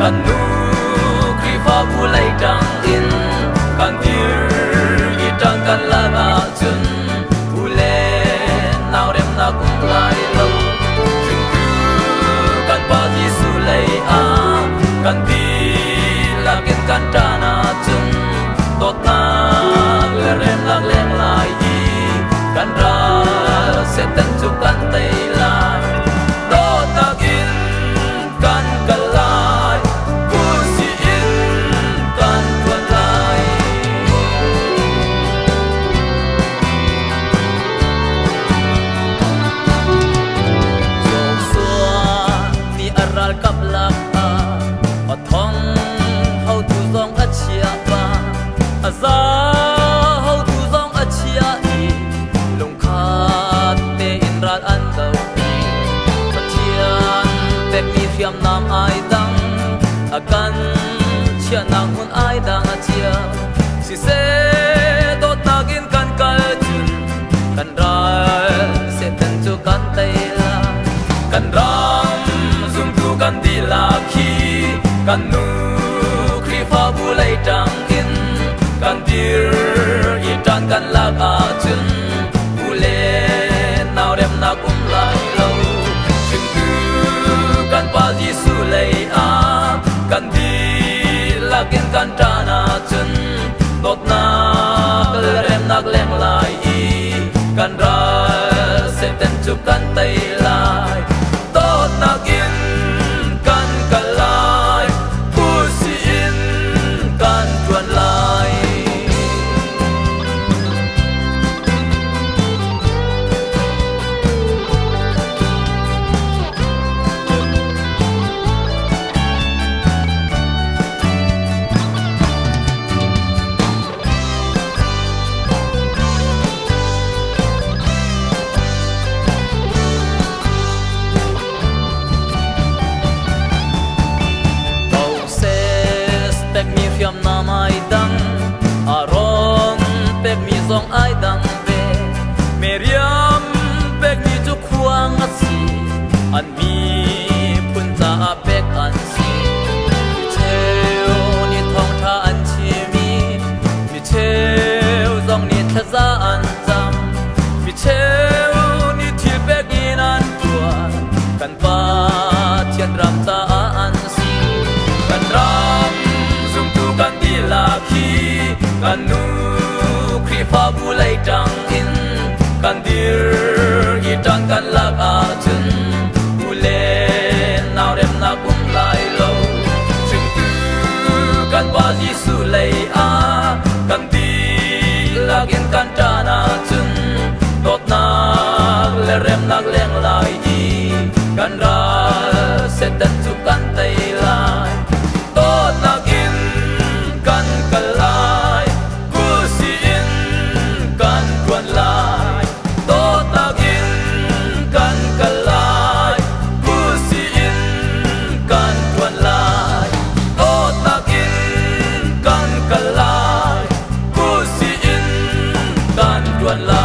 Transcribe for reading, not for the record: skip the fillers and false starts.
kan nu kri fa bu lai tang in kan dir i tang kan la na chun u le nau rem na kum lai lo ching ku kan pa ji su lai a kan ti la ken kan ta na chun tot na le rem la leng lai i kan ra se ten chu kan tai lai tot na kin kan kalai ku si in kan tuan lai jong xua ni aral kap lak a thong how tu zong a chia ba a za how tu zong a chia i lung khat te in ral an do pathian te mi fiam nam ai dang akan chia nang hun ai dang a chia si se tot nagin kan kal chun kan ral se ten chu kan tai la kan ram zum tu kan di la khi kan nu kri fa bu lai tang in kan dir i tan kan la a chun u le nau rem na kum lai lo ching tu kan pa ji su lai a kan di la kin kan ta na chun tot na kal rem nak leng lai i kan ra se ten chu kan tai lai tot na kin kan kalai ku si in kan tuan lai pek mi fiam nam ai dang aron pek mi zong ai dang ve meriam pek mi chu khuang a si an mi phun ta a pek an si mi cheu ni thong tha an chi mi cheu zong ni tha za an jam mi cheu ni thil pek in an tua kan pa thian ram ta an si kan ram kan di la khi kan nu kri fa bu lai tang in kan dir i tan kan la a chun u le nau rem na kum lai lo ching tu kan pa ji su lai a kan di la gen kan ta na chun tot na le rem nak leng lai i kan ra se tan chu kan tai lai tot na kan kalai ku si in kan tuan lai tot nagin kan kalai ku si in kan tuan lai tot nagin kan kalai ku si in kan tuan lai